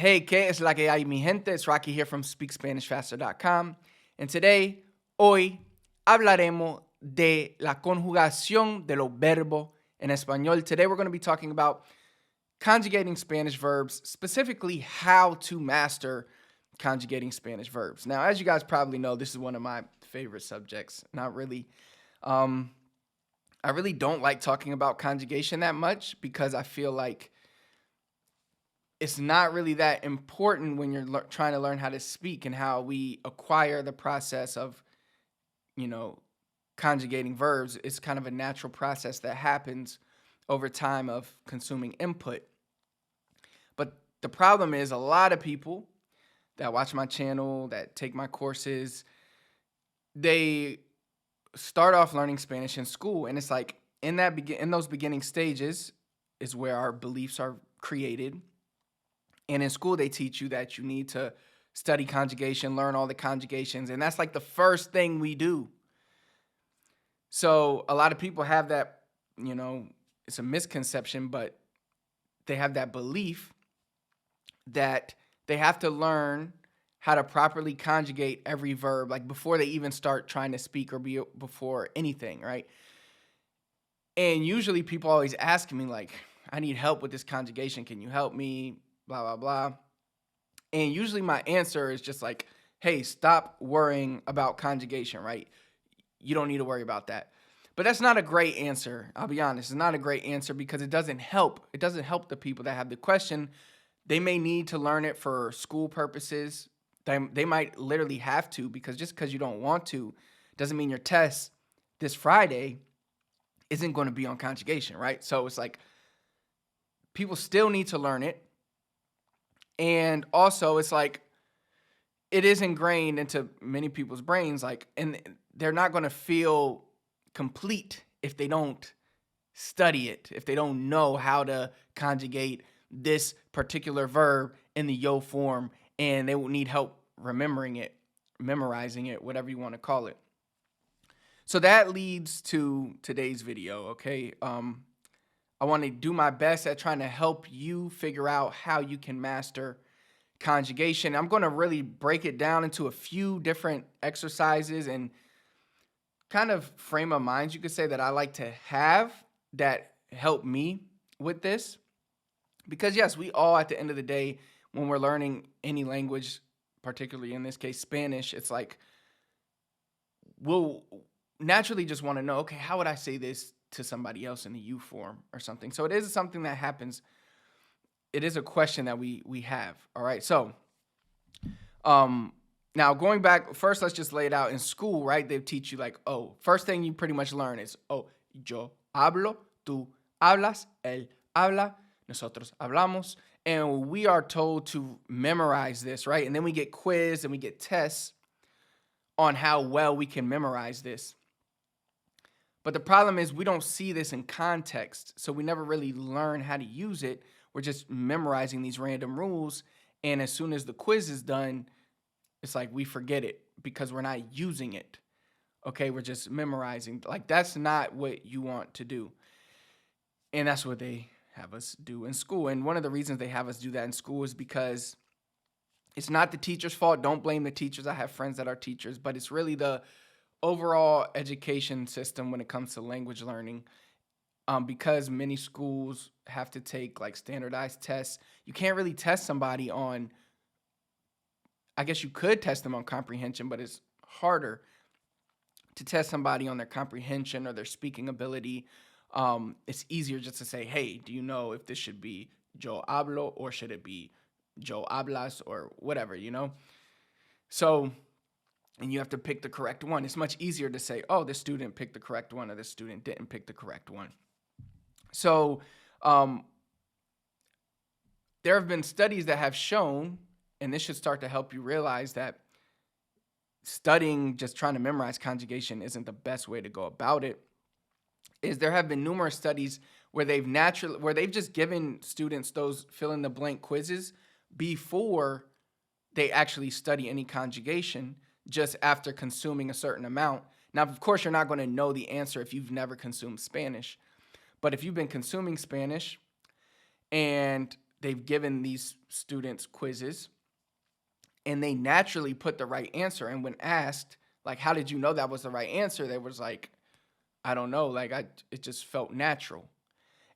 Hey, ¿qué es la que hay, mi gente? It's Rocky here from SpeakSpanishFaster.com. And today, hoy, hablaremos de la conjugación de los verbos en español. Today, we're going to be talking about conjugating Spanish verbs, specifically how to master conjugating Spanish verbs. Now, as you guys probably know, this is one of my favorite subjects. Not really. I really don't like talking about conjugation that much because I feel like it's not really that important when you're trying to learn how to speak and how we acquire the process of, conjugating verbs. It's kind of a natural process that happens over time of consuming input. But the problem is a lot of people that watch my channel, that take my courses, they start off learning Spanish in school, and it's like in those beginning stages is where our beliefs are created. And in school, they teach you that you need to study conjugation, learn all the conjugations. And that's like the first thing we do. So a lot of people have that, it's a misconception, but they have that belief that they have to learn how to properly conjugate every verb, like before they even start trying to speak or before anything, right? And usually people always ask me, like, I need help with this conjugation. Can you help me? Blah, blah, blah. And usually my answer is just like, hey, stop worrying about conjugation, right? You don't need to worry about that. But that's not a great answer. I'll be honest. It's not a great answer because it doesn't help. It doesn't help the people that have the question. They may need to learn it for school purposes. They might literally have to, because just because you don't want to doesn't mean your test this Friday isn't going to be on conjugation, right? So it's like people still need to learn it. And also, it's like it is ingrained into many people's brains, like, and they're not going to feel complete if they don't study it, if they don't know how to conjugate this particular verb in the yo form, and they will need help remembering it, memorizing it, whatever you want to call it. So that leads to today's video, okay? I want to do my best at trying to help you figure out how you can master conjugation. I'm going to really break it down into a few different exercises and kind of frame of mind, you could say, that I like to have that help me with this. Because yes, we all, at the end of the day, when we're learning any language, particularly in this case, Spanish, it's like we'll naturally just want to know, okay, how would I say this to somebody else in the you form or something? So it is something that happens. It is a question that we have. All right. So now going back, first, let's just lay it out in school, right? They teach you like, first thing you pretty much learn is, yo hablo, tú hablas, él habla, nosotros hablamos. And we are told to memorize this, right? And then we get quizzed and we get tests on how well we can memorize this. But the problem is we don't see this in context, so we never really learn how to use it. We're just memorizing these random rules, and as soon as the quiz is done, it's like we forget it because we're not using it. Okay, we're just memorizing. Like, that's not what you want to do. And that's what they have us do in school. And one of the reasons they have us do that in school is because it's not the teacher's fault. Don't blame the teachers. I have friends that are teachers, but it's really the overall education system when it comes to language learning, because many schools have to take like standardized tests. You can't really test somebody on, I guess you could test them on comprehension, but it's harder to test somebody on their comprehension or their speaking ability. It's easier just to say, hey, do you know if this should be yo hablo or should it be yo hablas or whatever, So, and you have to pick the correct one. It's much easier to say, this student picked the correct one or this student didn't pick the correct one. So there have been studies that have shown, and this should start to help you realize that studying, just trying to memorize conjugation isn't the best way to go about it, is there have been numerous studies where they've just given students those fill-in-the-blank quizzes before they actually study any conjugation, just after consuming a certain amount. Now, of course, you're not going to know the answer if you've never consumed Spanish. But if you've been consuming Spanish and they've given these students quizzes, and they naturally put the right answer. And when asked, like, how did you know that was the right answer? They was like, I don't know. Like, it just felt natural.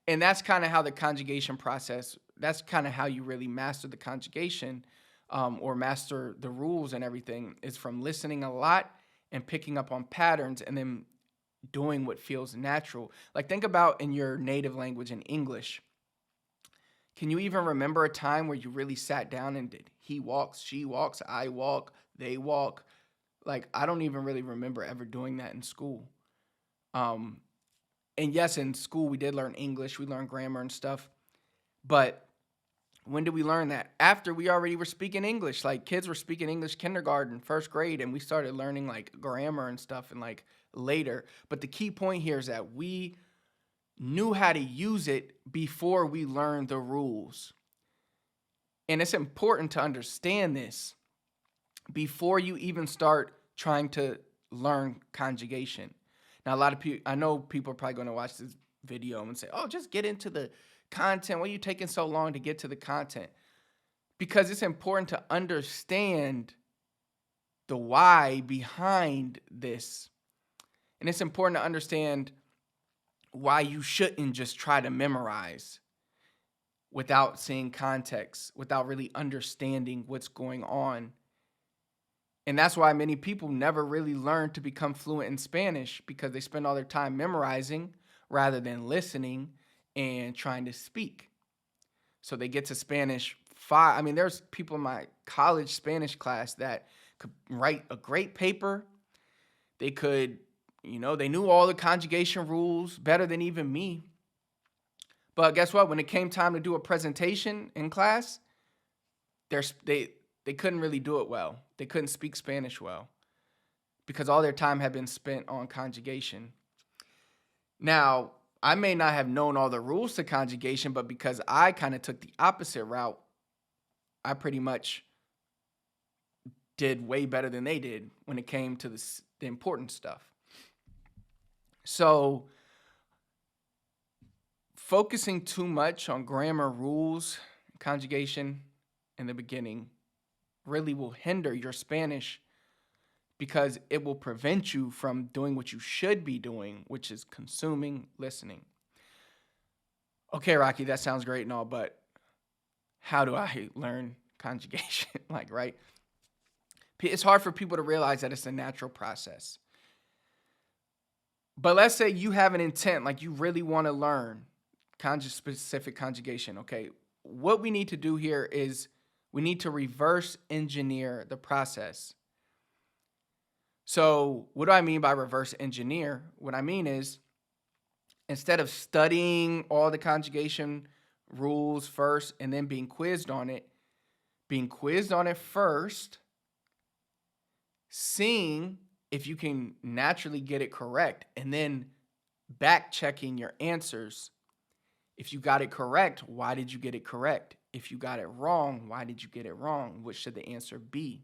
And that's kind of how the conjugation process, that's kind of how you really master the conjugation, or master the rules and everything, is from listening a lot and picking up on patterns and then doing what feels natural. Like, think about in your native language in English. Can you even remember a time where you really sat down and did he walks, she walks, I walk, they walk? Like, I don't even really remember ever doing that in school. Um, and yes, in school we did learn English, we learned grammar and stuff. But when did we learn that? After we already were speaking English. Like, kids were speaking English kindergarten, first grade, and we started learning like grammar and stuff and like later. But the key point here is that we knew how to use it before we learned the rules. And it's important to understand this before you even start trying to learn conjugation. Now, a lot of people, I know people are probably going to watch this video and say, oh, just get into the content. Why are you taking so long to get to the content? Because it's important to understand the why behind this. And it's important to understand why you shouldn't just try to memorize without seeing context, without really understanding what's going on. And that's why many people never really learn to become fluent in Spanish, because they spend all their time memorizing rather than listening and trying to speak. So they get to Spanish 5. I mean, there's people in my college Spanish class that could write a great paper. They could, they knew all the conjugation rules better than even me. But guess what? When it came time to do a presentation in class, they couldn't really do it well. They couldn't speak Spanish well because all their time had been spent on conjugation. Now, I may not have known all the rules to conjugation, but because I kind of took the opposite route, I pretty much did way better than they did when it came to the important stuff. So focusing too much on grammar rules, conjugation in the beginning really will hinder your Spanish, because it will prevent you from doing what you should be doing, which is consuming, listening. Okay, Rocky, that sounds great and all, but how do I learn conjugation? Right? It's hard for people to realize that it's a natural process. But let's say you have an intent, like you really want to learn specific conjugation, okay? What we need to do here is we need to reverse engineer the process. So what do I mean by reverse engineer? What I mean is, instead of studying all the conjugation rules first and then being quizzed on it first, seeing if you can naturally get it correct, and then back checking your answers. If you got it correct, why did you get it correct? If you got it wrong, why did you get it wrong? What should the answer be?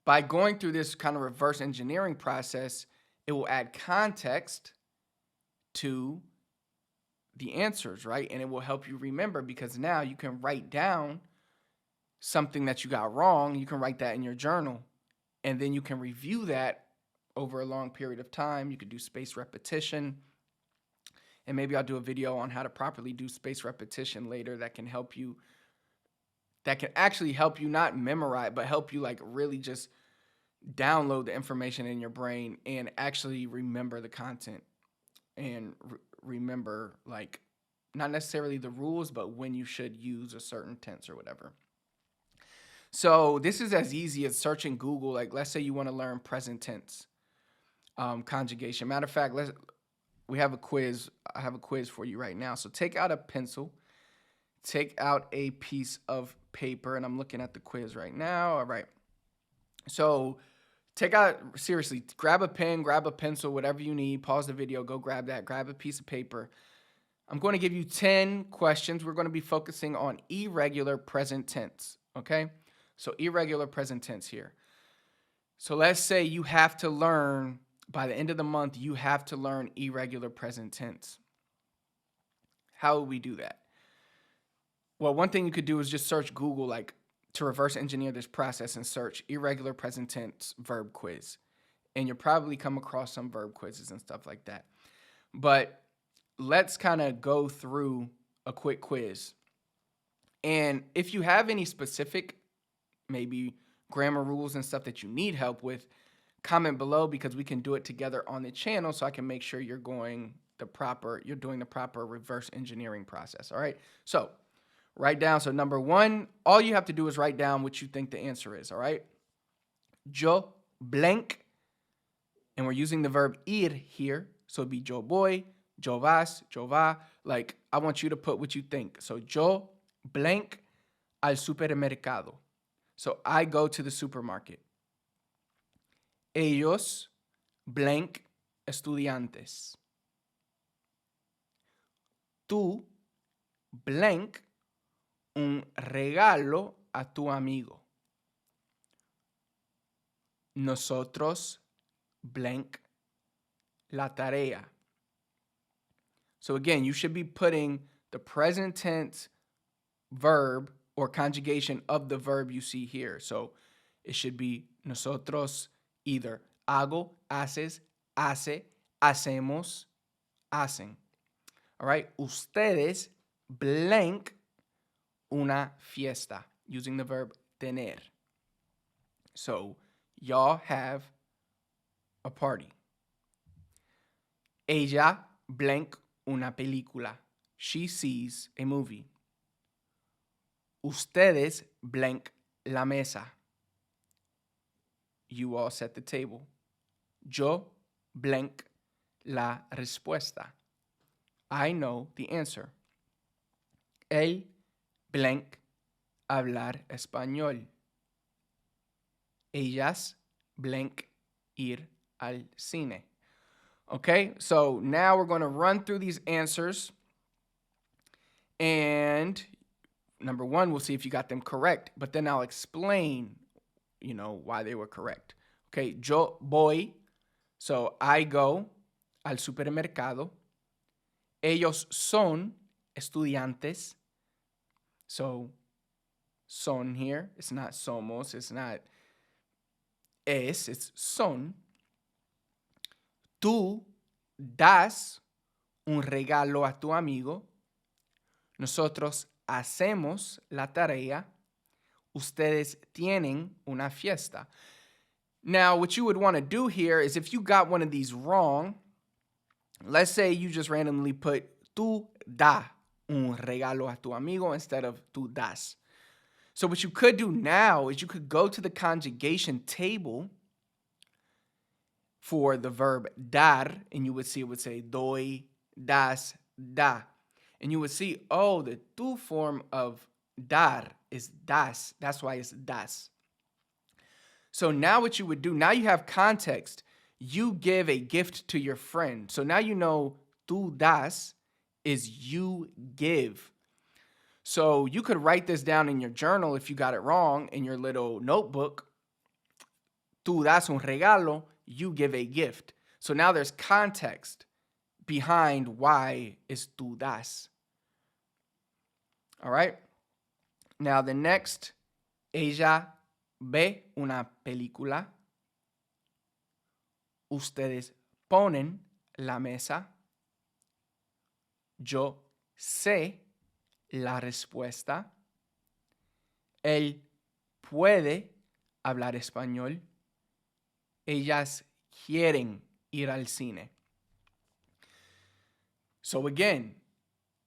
By going through this kind of reverse engineering process, it will add context to the answers, right? And it will help you remember, because now you can write down something that you got wrong. You can write that in your journal, and then you can review that over a long period of time. You could do spaced repetition, and maybe I'll do a video on how to properly do spaced repetition later that can help you, that can actually help you not memorize, but help you like really just download the information in your brain and actually remember the content and remember, like, not necessarily the rules, but when you should use a certain tense or whatever. So this is as easy as searching Google. Like, let's say you want to learn present tense conjugation. Matter of fact, we have a quiz. I have a quiz for you right now. So take out a pencil, take out a piece of paper, and I'm looking at the quiz right now. All right. So seriously, grab a pen, grab a pencil, whatever you need. Pause the video, go grab that, grab a piece of paper. I'm going to give you 10 questions. We're going to be focusing on irregular present tense, okay? So irregular present tense here. So let's say you have to learn, by the end of the month, you have to learn irregular present tense. How would we do that? Well, one thing you could do is just search Google, like to reverse engineer this process, and search irregular present tense verb quiz. And you'll probably come across some verb quizzes and stuff like that. But let's kind of go through a quick quiz. And if you have any specific, maybe grammar rules and stuff that you need help with, comment below, because we can do it together on the channel so I can make sure you're doing the proper reverse engineering process. All right. So write down. So number one, all you have to do is write down what you think the answer is. All right. Yo blank. And we're using the verb ir here. So it'd be yo voy, yo vas, yo va. Like, I want you to put what you think. So yo blank al supermercado. So I go to the supermarket. Ellos blank estudiantes. Tú blank un regalo a tu amigo. Nosotros blank la tarea. So again, you should be putting the present tense verb or conjugation of the verb you see here. So it should be nosotros either hago, haces, hace, hacemos, hacen. All right. Ustedes blank una fiesta, using the verb tener. So y'all have a party. Ella blank una película. She sees a movie. Ustedes blank la mesa. You all set the table. Yo blank la respuesta. I know the answer. Él blank hablar español. Ellas blank ir al cine. Okay, so now we're going to run through these answers. And number one, we'll see if you got them correct. But then I'll explain, why they were correct. Okay, yo voy. So I go al supermercado. Ellos son estudiantes. So son here. It's not somos. It's not es. It's son. Tú das un regalo a tu amigo. Nosotros hacemos la tarea. Ustedes tienen una fiesta. Now, what you would want to do here is if you got one of these wrong, let's say you just randomly put tú da un regalo a tu amigo instead of tú das. So what you could do now is you could go to the conjugation table for the verb dar, and you would see it would say doy, das, da. And you would see, the tú form of dar is das. That's why it's das. So now what you would do, now you have context. You give a gift to your friend. So now you know tú das is you give. So you could write this down in your journal if you got it wrong in your little notebook. Tú das un regalo, you give a gift. So now there's context behind why it's tú das. All right. Now the next, ella ve una película. Ustedes ponen la mesa. Yo sé la respuesta. Él puede hablar español. Ellas quieren ir al cine. So again,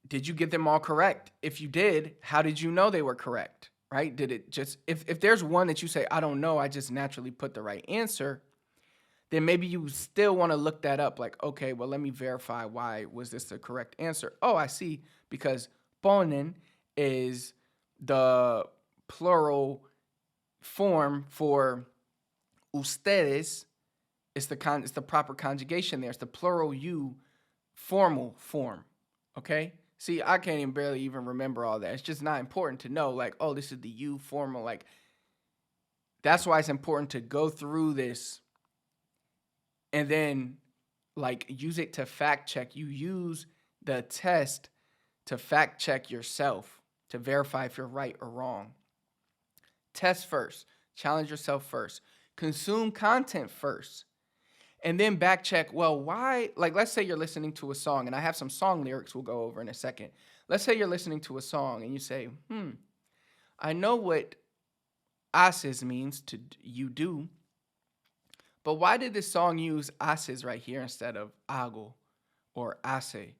did you get them all correct? If you did, how did you know they were correct? Right? Did it just, if there's one that you say, I don't know, I just naturally put the right answer, then maybe you still want to look that up. Like, okay, well, let me verify why was this the correct answer? Oh, I see, because ponen is the plural form for ustedes. It's the proper conjugation there. It's the plural you formal form. Okay? See, I can't even barely even remember all that. It's just not important to know, like, oh, this is the you formal. Like, that's why it's important to go through this and then, like, use it to fact check. You use the test to fact check yourself. to verify if you're right or wrong. Test first. Challenge yourself first. Consume content first. And then back check, well, why? Like, let's say you're listening to a song, and I have some song lyrics we'll go over in a second. Let's say you're listening to a song and you say, I know what haces means to you do, but why did this song use haces right here instead of hago or hace?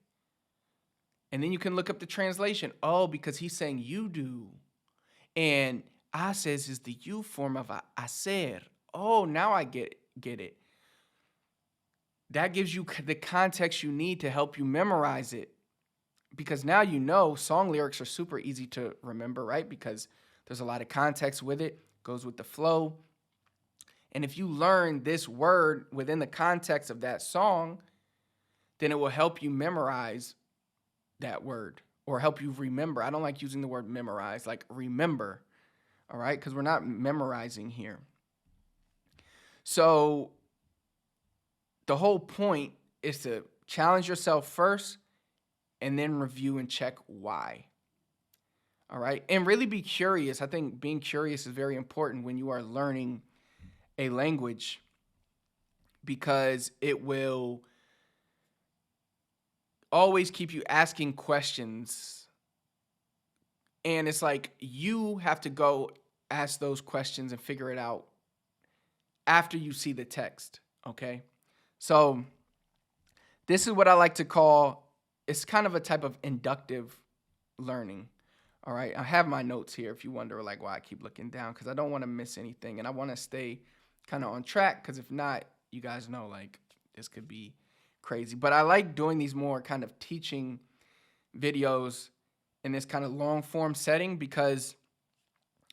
And then you can look up the translation. Oh, because he's saying you do. And haces is the you form of hacer. Oh, now I get it. That gives you the context you need to help you memorize it. Because now you know song lyrics are super easy to remember, right? Because there's a lot of context with it, goes with the flow. And if you learn this word within the context of that song, then it will help you memorize that word or help you remember. I don't like using the word memorize, like remember, all right? Because we're not memorizing here. So the whole point is to challenge yourself first and then review and check why. All right. And really be curious. I think being curious is very important when you are learning a language because it will always keep you asking questions. And it's like you have to go ask those questions and figure it out after you see the text. Okay. So this is what I like to call, it's kind of a type of inductive learning. All right. I have my notes here if you wonder like why I keep looking down, because I don't want to miss anything and I want to stay kind of on track, because if not, you guys know like this could be crazy. But I like doing these more kind of teaching videos in this kind of long form setting, because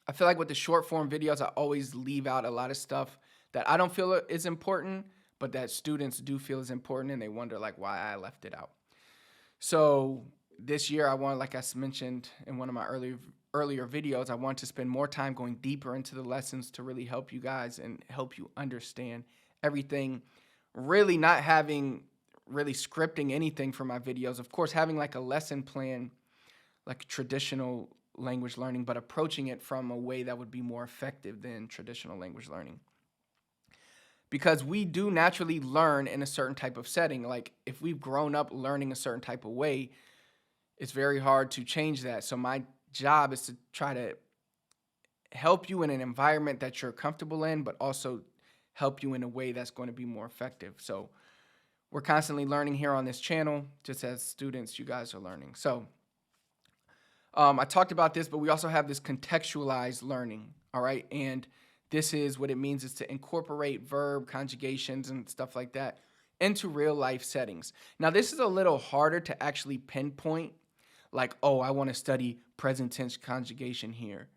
I feel like with the short form videos, I always leave out a lot of stuff that I don't feel is important, but that students do feel is important, and they wonder like why I left it out. So this year I want, like I mentioned in one of my earlier videos, I want to spend more time going deeper into the lessons to really help you guys and help you understand everything. Really not having really scripting anything for my videos. Of course, having like a lesson plan, like traditional language learning, but approaching it from a way that would be more effective than traditional language learning. Because we do naturally learn in a certain type of setting. Like if we've grown up learning a certain type of way, it's very hard to change that. So my job is to try to help you in an environment that you're comfortable in, but also help you in a way that's going to be more effective. So we're constantly learning here on this channel, just as students, you guys are learning. So I talked about this, but we also have this contextualized learning, all right? And this is what it means is to incorporate verb conjugations and stuff like that into real life settings. Now, this is a little harder to actually pinpoint, like, oh, I want to study present tense conjugation here.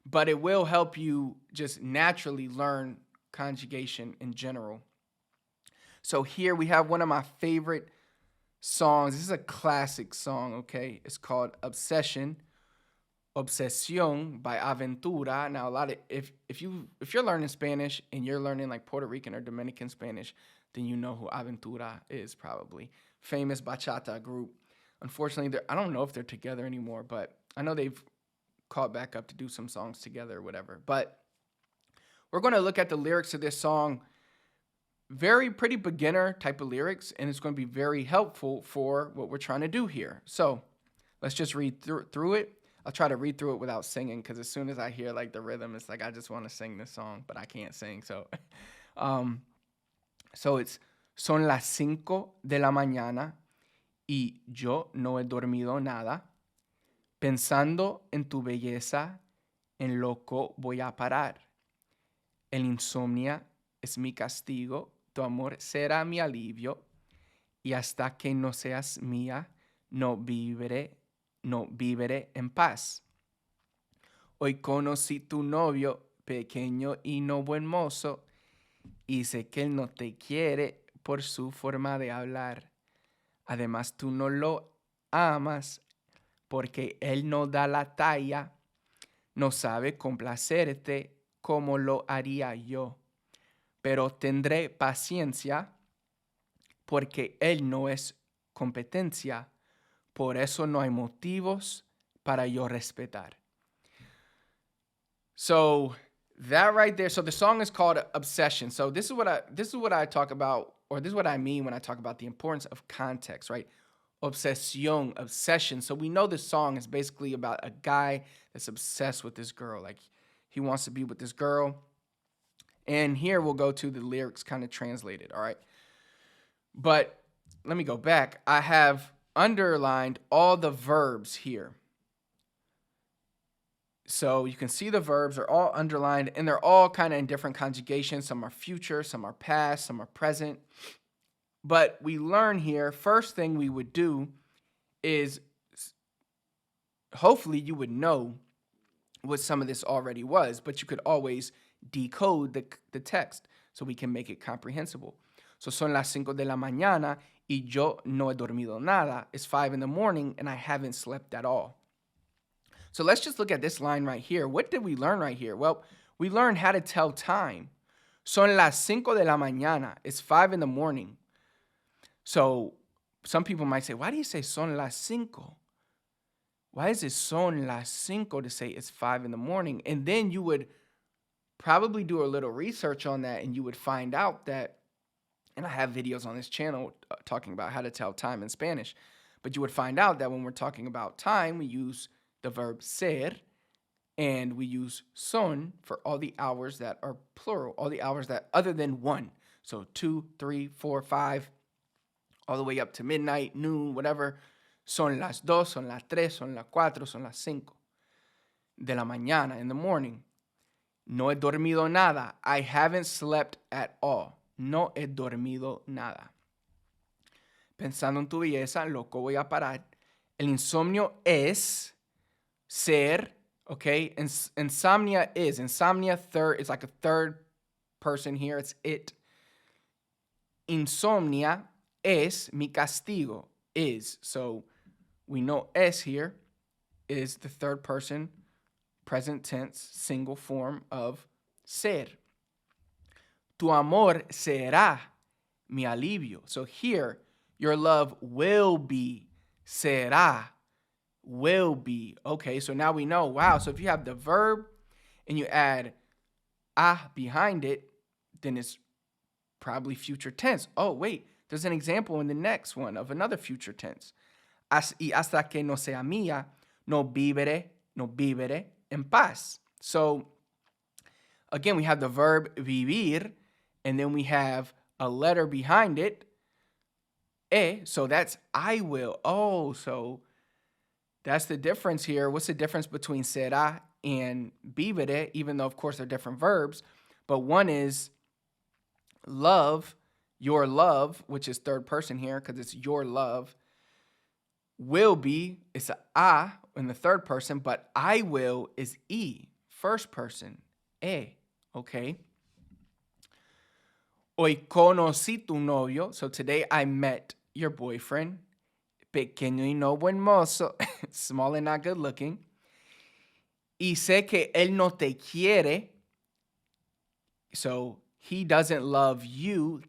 But it will help you just naturally learn conjugation in general. So here we have one of my favorite songs. This is a classic song, okay? It's called Obsesión by Aventura. Now, a lot of if you're learning Spanish and you're learning like Puerto Rican or Dominican Spanish, then you know who Aventura is probably. Famous bachata group. Unfortunately, I don't know if they're together anymore, but I know they've caught back up to do some songs together or whatever. But we're going to look at the lyrics of this song. Pretty beginner type of lyrics, and it's going to be very helpful for what we're trying to do here. So let's just read through it. I'll try to read through it without singing, because as soon as I hear like the rhythm, it's like I just want to sing this song, but I can't sing. So, so it's son las 5 de la mañana y yo no he dormido nada. Pensando en tu belleza, en loco voy a parar. El insomnio es mi castigo, tu amor será mi alivio, y hasta que no seas mía, no viviré en paz. Hoy conocí tu novio, pequeño y no buen mozo, y sé que él no te quiere por su forma de hablar. Además, tú no lo amas porque él no da la talla, no sabe complacerte como lo haría yo. Pero tendré paciencia porque él no es competencia. Por eso no hay motivos para yo respetar. So that right there. So the song is called Obsession. So this is what I talk about, or this is what I mean when I talk about the importance of context, right? Obsession, obsession. So we know this song is basically about a guy that's obsessed with this girl. Like he wants to be with this girl. And here we'll go to the lyrics kind of translated, all right? But let me go back. I have underlined all the verbs here. So you can see the verbs are all underlined, and they're all kind of in different conjugations. Some are future, some are past, some are present. But we learn here, first thing we would do is, hopefully you would know what some of this already was, but you could always decode the text so we can make it comprehensible. So son las 5 de la mañana y yo no he dormido nada. It's 5 in the morning and I haven't slept at all. So let's just look at this line right here. What did we learn right here? Well, we learned how to tell time. Son las 5 de la mañana. It's 5 in the morning. So some people might say, why do you say son las 5? Why is it son las 5 to say it's 5 in the morning? And then you would probably do a little research on that and you would find out that, and I have videos on this channel talking about how to tell time in Spanish, but you would find out that when we're talking about time, we use the verb ser, and we use son for all the hours that are plural, all the hours that other than 1. So 2, 3, 4, 5, all the way up to midnight, noon, whatever. Son las 2, son las 3, son las 4, son las 5 de la mañana, in the morning. No he dormido nada. I haven't slept at all. No he dormido nada. Pensando en tu belleza, loco voy a parar. El insomnio es ser, okay? Insomnia is. Insomnia third is like a third person here. It's it. Insomnia es mi castigo. Is. So we know es here is the third person present tense single form of ser. Tu amor será mi alivio. So here, your love will be, será, will be. Okay, so now we know, wow, so if you have the verb and you add a behind it, then it's probably future tense. Oh, wait, there's an example in the next one of another future tense. Y hasta que no sea mía, no viviré en paz. So again, we have the verb vivir, and then we have a letter behind it, so that's I will. Oh, so that's the difference here. What's the difference between será and vivere, even though, of course, they're different verbs, but one is love, your love, which is third person here because it's your love, will be, it's a in the third person, but I will is e, first person, okay? Hoy conocí tu novio, so today I met your boyfriend, pequeño y no buen mozo, small and not good looking, y sé que él no te quiere, so he doesn't love you,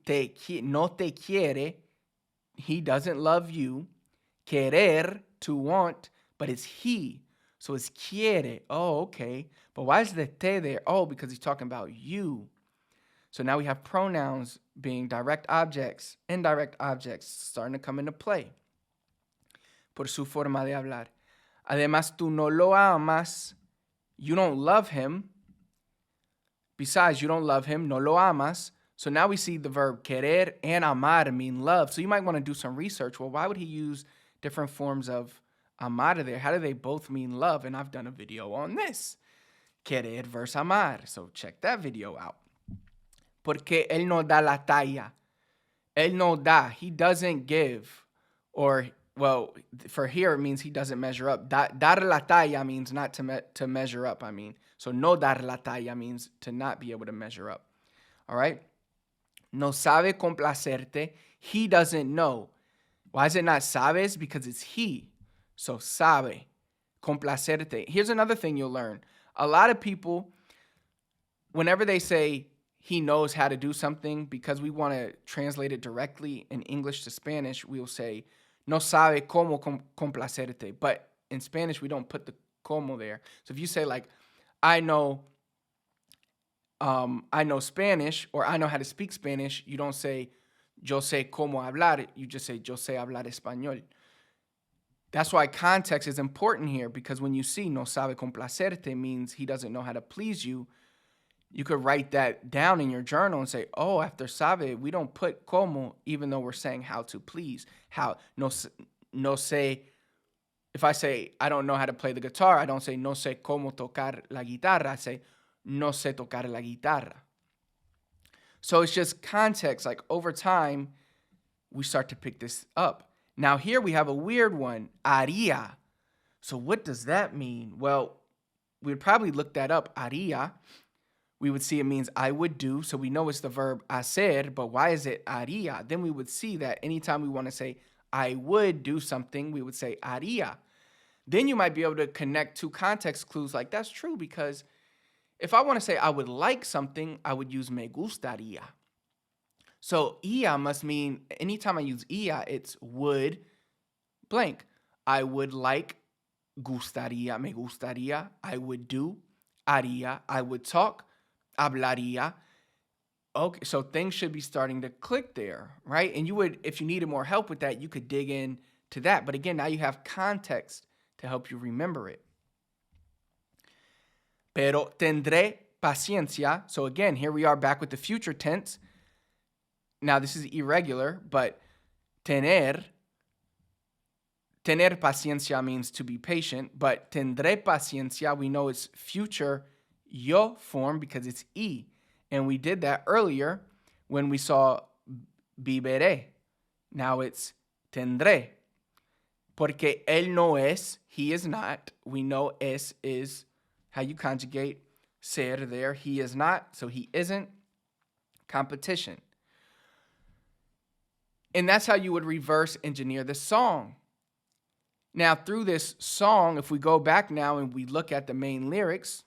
no te quiere, he doesn't love you, querer, to want, but it's he. So it's quiere. Oh, okay. But why is the te there? Oh, because he's talking about you. So now we have pronouns being direct objects, indirect objects starting to come into play. Por su forma de hablar. Además, tú no lo amas. You don't love him. Besides, you don't love him. No lo amas. So now we see the verb querer and amar mean love. So you might want to do some research. Well, why would he use different forms of amar there? How do they both mean love? And I've done a video on this. Querer versus amar. So check that video out. Porque él no da la talla. Él no da. He doesn't give. Or, well, for here it means he doesn't measure up. Dar la talla means not to measure up, I mean. So no dar la talla means to not be able to measure up. All right? No sabe complacerte. He doesn't know. Why is it not sabes? Because it's he. So sabe, complacerte. Here's another thing you'll learn. A lot of people, whenever they say he knows how to do something, because we want to translate it directly in English to Spanish, we'll say, no sabe cómo complacerte. But in Spanish, we don't put the como there. So if you say like, I know Spanish, or I know how to speak Spanish, you don't say yo sé cómo hablar. You just say yo sé hablar español. That's why context is important here, because when you see no sabe complacerte means he doesn't know how to please you, you could write that down in your journal and say, oh, after sabe, we don't put como, even though we're saying how to please. How, no sé, if I say I don't know how to play the guitar, I don't say no sé cómo tocar la guitarra. I say no sé tocar la guitarra. So it's just context. Like over time, we start to pick this up. Now here we have a weird one, haría. So what does that mean? Well, we would probably look that up, haría. We would see it means I would do. So we know it's the verb hacer, but why is it haría? Then we would see that anytime we want to say I would do something, we would say haría. Then you might be able to connect two context clues like that's true, because if I want to say I would like something, I would use me gustaría. So ia must mean, anytime I use ia, it's would blank. I would like, gustaría, me gustaría. I would do, haría. I would talk, hablaría. Okay, so things should be starting to click there, right? And you would, if you needed more help with that, you could dig in to that. But again, now you have context to help you remember it. Pero tendré paciencia. So again, here we are back with the future tense. Now, this is irregular, but tener paciencia means to be patient, but tendré paciencia, we know it's future yo form because it's y. And we did that earlier when we saw viviré. Now it's tendré. Porque él no es, he is not. We know es is how you conjugate ser there. He is not, so he isn't. Competition. And that's how you would reverse engineer the song. Now, through this song, if we go back now and we look at the main lyrics,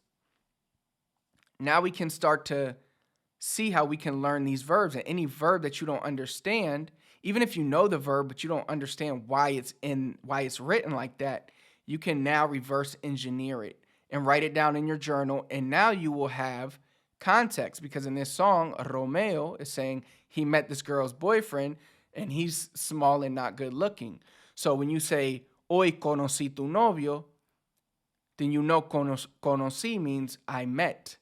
now we can start to see how we can learn these verbs. And any verb that you don't understand, even if you know the verb, but you don't understand why it's written like that, you can now reverse engineer it and write it down in your journal. And now you will have context, because in this song, Romeo is saying he met this girl's boyfriend, and he's small and not good looking. So when you say, hoy conocí tu novio, then you know conocí means I met.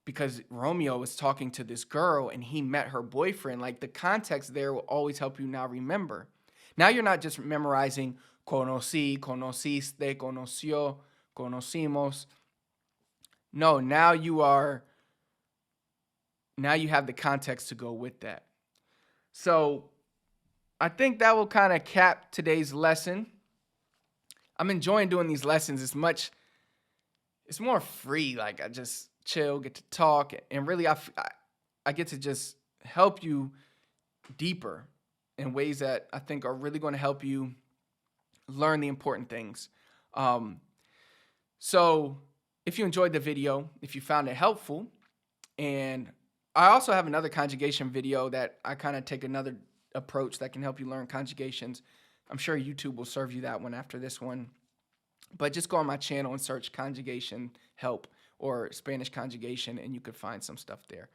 Because Romeo was talking to this girl and he met her boyfriend. Like the context there will always help you now remember. Now you're not just memorizing conocí, conociste, conoció, conocimos. No, now you have the context to go with that. So I think that will kind of cap today's lesson. I'm enjoying doing these lessons. It's more free. Like I just chill, get to talk, and really I get to just help you deeper in ways that I think are really going to help you learn the important things. So if you enjoyed the video, if you found it helpful, and I also have another conjugation video that I kind of take another approach that can help you learn conjugations. I'm sure YouTube will serve you that one after this one. But just go on my channel and search conjugation help or Spanish conjugation, and you could find some stuff there.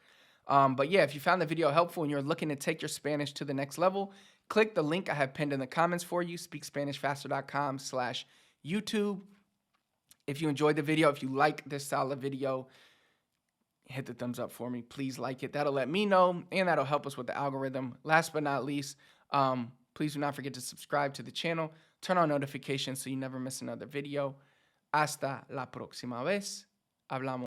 But yeah, if you found the video helpful and you're looking to take your Spanish to the next level, click the link I have pinned in the comments for you, speakspanishfaster.com/YouTube. If you enjoyed the video, if you like this style of video, hit the thumbs up for me. Please like it. That'll let me know, and that'll help us with the algorithm. Last but not least, please do not forget to subscribe to the channel. Turn on notifications so you never miss another video. Hasta la próxima vez. Hablamos.